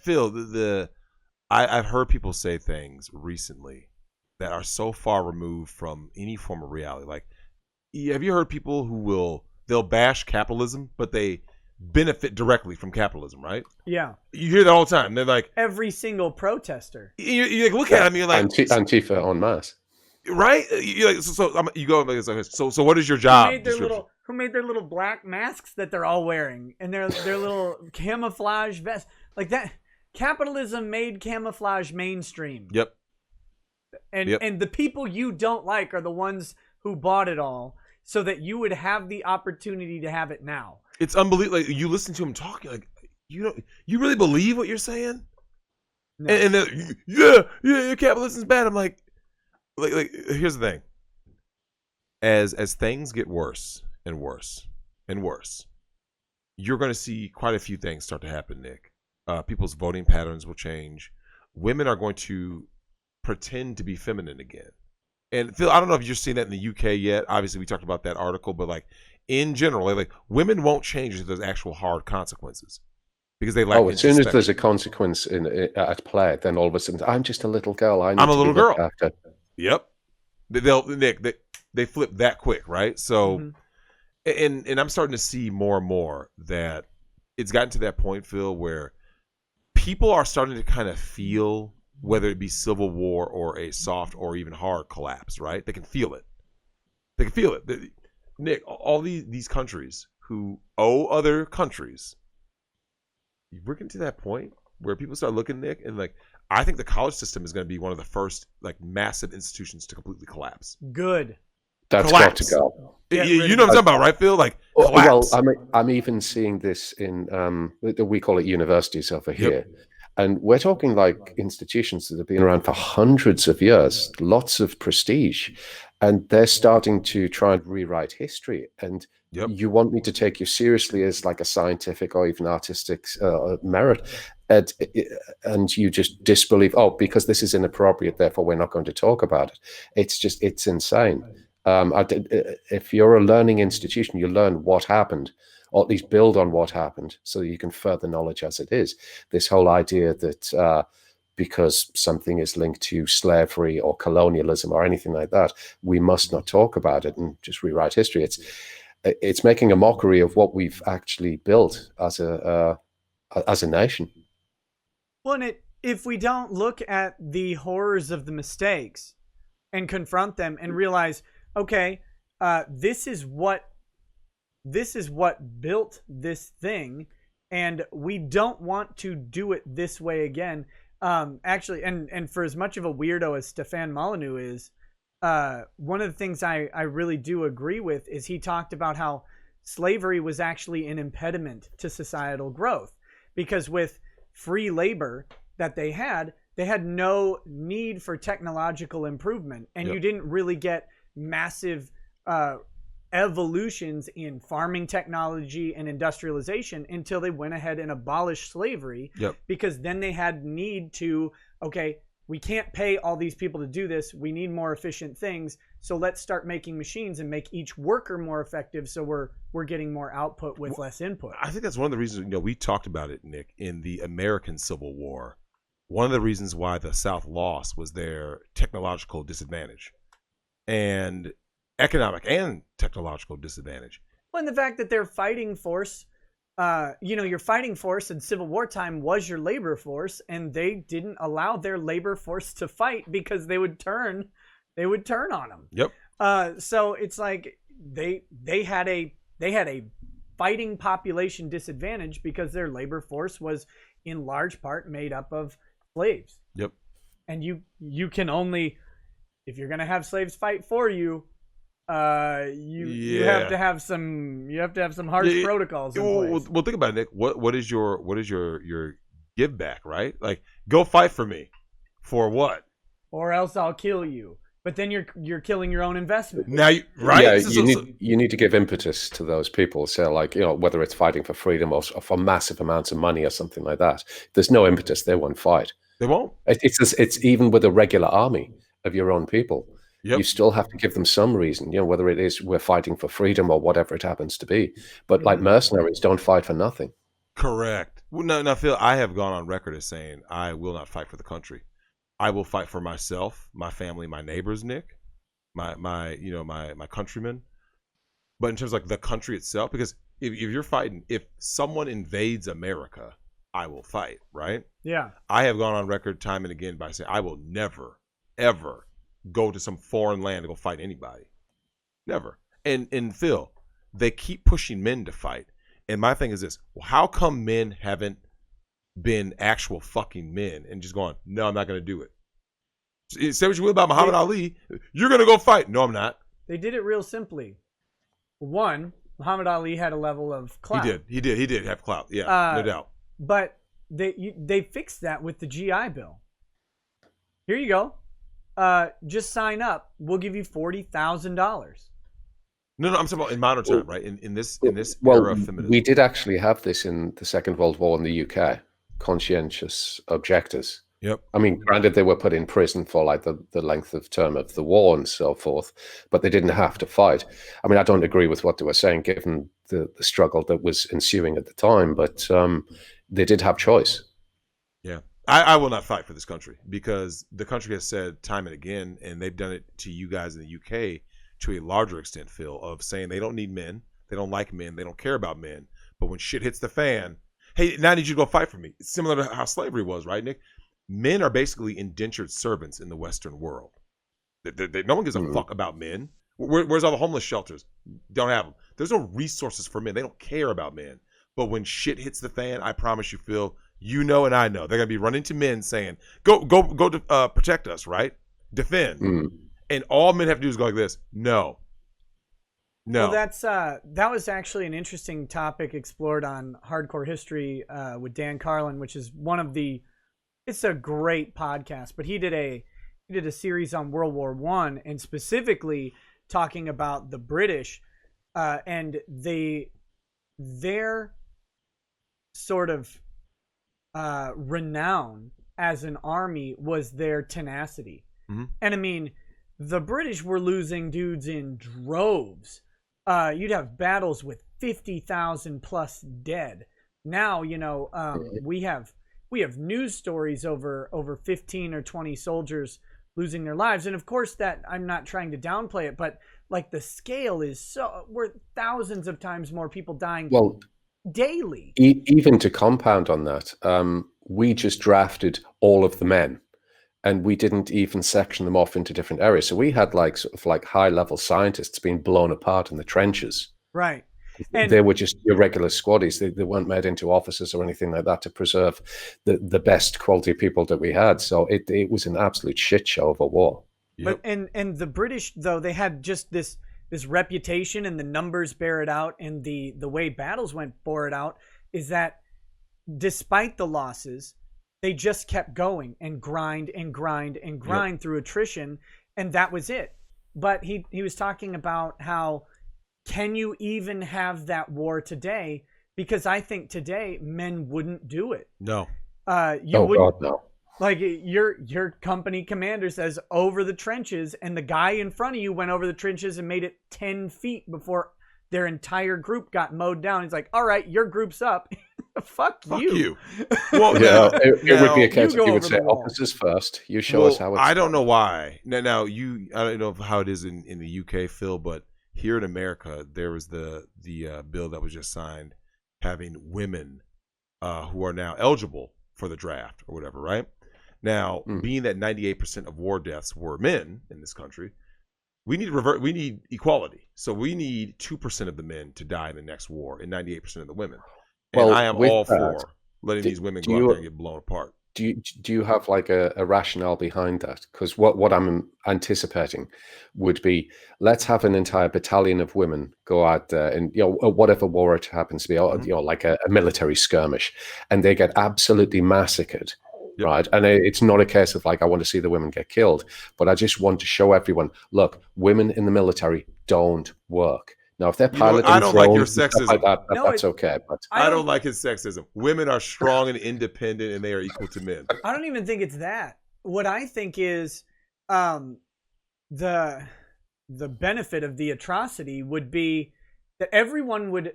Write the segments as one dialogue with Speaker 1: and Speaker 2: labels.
Speaker 1: Phil, I've heard people say things recently that are so far removed from any form of reality. Like, have you heard people they'll bash capitalism, but they benefit directly from capitalism, right?
Speaker 2: Yeah.
Speaker 1: You hear that all the time. They're like,
Speaker 2: every single protester.
Speaker 1: You like, look at him, you're like,
Speaker 3: Antifa en masse.
Speaker 1: Right? You're like, you go like, so what is your job?
Speaker 2: Who made their little black masks that they're all wearing and their little camouflage vests like that? Capitalism made camouflage mainstream.
Speaker 1: Yep.
Speaker 2: And the people you don't like are the ones who bought it all so that you would have the opportunity to have it now.
Speaker 1: It's unbelievable. Like, you listen to him talking, like, you really believe what you're saying? No. And yeah, capitalism's bad. I'm like here's the thing. As things get worse and worse and worse, you're going to see quite a few things start to happen, Nick. People's voting patterns will change. Women are going to pretend to be feminine again. And Phil, I don't know if you're seeing that in the UK yet. Obviously, we talked about that article, but like in general, like women won't change if there's actual hard consequences because they like.
Speaker 3: As soon as there's a consequence at play, then all of a sudden, I'm just a little girl. I'm a little girl. After.
Speaker 1: Yep. They flip that quick, right? So, and I'm starting to see more and more that it's gotten to that point, Phil, where people are starting to kind of feel whether it be civil war or a soft or even hard collapse, right? They can feel it. They can feel it. Nick, all these countries who owe other countries, we're getting to that point where people start looking, Nick, and like, I think the college system is going to be one of the first like massive institutions to completely collapse.
Speaker 2: Good.
Speaker 3: That's got to go.
Speaker 1: You know what I'm talking about, right, Phil? Like, collapse.
Speaker 3: Well, I'm even seeing this in we call it universities over here. And we're talking like institutions that have been around for hundreds of years, lots of prestige, and they're starting to try and rewrite history. And you want me to take you seriously as like a scientific or even artistic merit, and you just disbelieve, because this is inappropriate, therefore we're not going to talk about it. It's insane. If you're a learning institution, you learn what happened, or at least build on what happened so you can further knowledge as it is. This whole idea that because something is linked to slavery or colonialism or anything like that, we must not talk about it and just rewrite history. It's making a mockery of what we've actually built as a nation.
Speaker 2: Well, and if we don't look at the horrors of the mistakes and confront them and realize, okay, this is what built this thing, and we don't want to do it this way again. Actually, and for as much of a weirdo as Stefan Molyneux is, one of the things I really do agree with is he talked about how slavery was actually an impediment to societal growth, because with free labor that they had no need for technological improvement, and you didn't really get massive evolutions in farming technology and industrialization until they went ahead and abolished slavery, because then they had need to, we can't pay all these people to do this. We need more efficient things. So let's start making machines and make each worker more effective, so we're getting more output with less input.
Speaker 1: I think that's one of the reasons, we talked about it, Nick, in the American Civil War. One of the reasons why the South lost was their technological disadvantage and economic and technological disadvantage.
Speaker 2: Well, and the fact that their fighting force, your fighting force in Civil War time was your labor force, and they didn't allow their labor force to fight because they would turn on them.
Speaker 1: Yep.
Speaker 2: So it's like they had a fighting population disadvantage because their labor force was in large part made up of slaves.
Speaker 1: Yep.
Speaker 2: And you can only, if you're going to have slaves fight for you, you have to have some harsh protocols in place.
Speaker 1: Well, think about it, Nick. What is your give back, right? Like, go fight for me. For what?
Speaker 2: Or else I'll kill you. But then you're killing your own investment.
Speaker 1: Now, right?
Speaker 3: Yeah, you need to give impetus to those people. So, like, whether it's fighting for freedom or for massive amounts of money or something like that. There's no impetus. They won't fight.
Speaker 1: They won't.
Speaker 3: It's even with a regular army of your own people.
Speaker 1: Yep.
Speaker 3: You still have to give them some reason, whether it is we're fighting for freedom or whatever it happens to be. But like mercenaries don't fight for nothing.
Speaker 1: Correct. Well, no, now, Phil, I have gone on record as saying I will not fight for the country. I will fight for myself, my family, my neighbors, Nick, my countrymen. But in terms of like the country itself, because if you're fighting, if someone invades America, I will fight, right?
Speaker 2: Yeah.
Speaker 1: I have gone on record time and again by saying I will never, ever go to some foreign land to go fight anybody. Never. And Phil, they keep pushing men to fight. And my thing is this: well, how come men haven't been actual fucking men and just going, no, I'm not going to do it? Say what you will about Muhammad Ali. You're going to go fight. No, I'm not.
Speaker 2: They did it real simply. One, Muhammad Ali had a level of clout.
Speaker 1: He did have clout. Yeah, no doubt.
Speaker 2: But they fixed that with the GI Bill. Here you go. Just sign up. We'll give you $40,000.
Speaker 1: No, I'm talking about in modern time, right? In this
Speaker 3: Well,
Speaker 1: era of feminism.
Speaker 3: we did actually have this in the Second World War in the UK. Conscientious objectors.
Speaker 1: Yep.
Speaker 3: I mean, granted, they were put in prison for like the length of term of the war and so forth, but they didn't have to fight. I mean, I don't agree with what they were saying, given the struggle that was ensuing at the time, but they did have choice.
Speaker 1: Yeah. I will not fight for this country because the country has said time and again, and they've done it to you guys in the UK to a larger extent, Phil, of saying they don't need men, they don't like men, they don't care about men. But when shit hits the fan, hey, now I need you to go fight for me. It's similar to how slavery was, right, Nick? Men are basically indentured servants in the Western world. No one gives a fuck about men. Where's all the homeless shelters? Don't have them. There's no resources for men. They don't care about men. But when shit hits the fan, I promise you, Phil, you know and I know, they're going to be running to men saying, go to protect us, right? Defend. And all men have to do is go like this. No.
Speaker 2: Well, that was actually an interesting topic explored on Hardcore History with Dan Carlin, which is it's a great podcast, but he did a series on World War I and specifically talking about the British and their sort of renown as an army was their tenacity. Mm-hmm. And I mean, the British were losing dudes in droves. You'd have battles with 50,000 plus dead. Now, we have news stories over 15 or 20 soldiers losing their lives. And of course that I'm not trying to downplay it, but like the scale is we're thousands of times more people dying daily.
Speaker 3: Even to compound on that, we just drafted all of the men and we didn't even section them off into different areas. So we had like sort of like high level scientists being blown apart in the trenches.
Speaker 2: Right.
Speaker 3: And they were just irregular squaddies. They weren't made into officers or anything like that to preserve the best quality people that we had. So it was an absolute shit show of a war.
Speaker 2: But and the British, though, they had just this reputation, and the numbers bear it out, and the way battles went bore it out, is that despite the losses, they just kept going and grind through attrition, and that was it. But he was talking about how, can you even have that war today? Because I think today men wouldn't do it.
Speaker 1: No.
Speaker 3: God, no.
Speaker 2: Like your company commander says, over the trenches, and the guy in front of you went over the trenches and made it 10 feet before their entire group got mowed down. He's like, all right, your group's up. Fuck you.
Speaker 3: Well, yeah, it would be a case of you would say officers first. You show us how it's
Speaker 1: I don't know why. Now I don't know how it is in the UK, Phil, but here in America, there was the bill that was just signed having women who are now eligible for the draft or whatever, right? Now, being that 98% of war deaths were men in this country, we need equality. So we need 2% of the men to die in the next war and 98% of the women. And I am all for letting these women go out there and get blown apart.
Speaker 3: Do you have like a rationale behind that? Because what I'm anticipating would be, let's have an entire battalion of women go out there and, whatever war it happens to be, like a military skirmish, and they get absolutely massacred. Yep. Right. And it's not a case of like, I want to see the women get killed, but I just want to show everyone, look, women in the military don't work. Now, if they're piloting
Speaker 1: I don't like your sexism.
Speaker 3: Like that's okay. But
Speaker 1: I don't like his sexism. Women are strong and independent, and they are equal to men.
Speaker 2: I don't even think it's that. What I think is the benefit of the atrocity would be that everyone would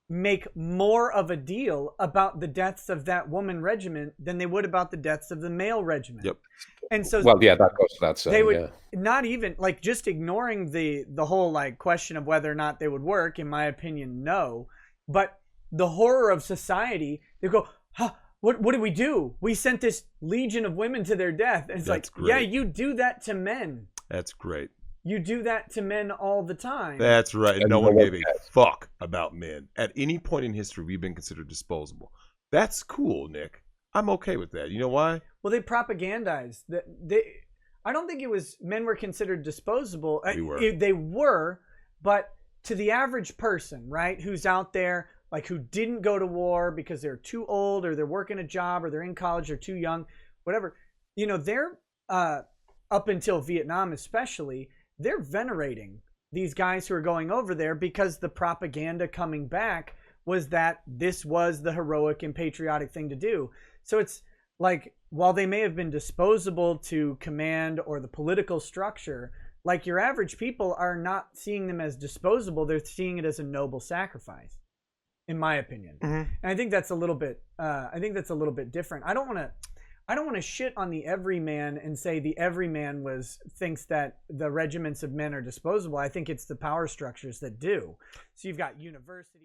Speaker 2: make more of a deal about the deaths of that woman regiment than they would about the deaths of the male regiment.
Speaker 1: Yep.
Speaker 2: And so
Speaker 3: Well, yeah, that goes without saying.
Speaker 2: they would
Speaker 3: yeah.
Speaker 2: not even like just ignoring the whole like question of whether or not they would work. In my opinion, no. But the horror of society, they go, huh, what did we do? We sent this legion of women to their death. And it's
Speaker 1: That's
Speaker 2: like, yeah,
Speaker 1: great.
Speaker 2: you do that to men.
Speaker 1: That's great.
Speaker 2: You do that to men all the time.
Speaker 1: That's right. And
Speaker 3: And
Speaker 1: no
Speaker 3: no
Speaker 1: one
Speaker 3: one
Speaker 1: gave a
Speaker 3: cares.
Speaker 1: fuck about men. At any point in history, we've been considered disposable. That's cool, Nick. I'm okay with that. You know why?
Speaker 2: Well, they propagandized that I don't think it was men were considered disposable.
Speaker 1: We were.
Speaker 2: They were, but to the average person, right, who's out there, like who didn't go to war because they're too old or they're working a job or they're in college or too young, whatever, you know, they're up until Vietnam especially, they're venerating these guys who are going over there because the propaganda coming back was that this was the heroic and patriotic thing to do. So it's like, while they may have been disposable to command or the political structure, like your average people are not seeing them as disposable. They're seeing it as a noble sacrifice, in my opinion.
Speaker 1: Mhm.
Speaker 2: And I think that's a little bit, different. I don't want to shit on the everyman and say the everyman thinks that the regiments of men are disposable. I think it's the power structures that do. So you've got universities.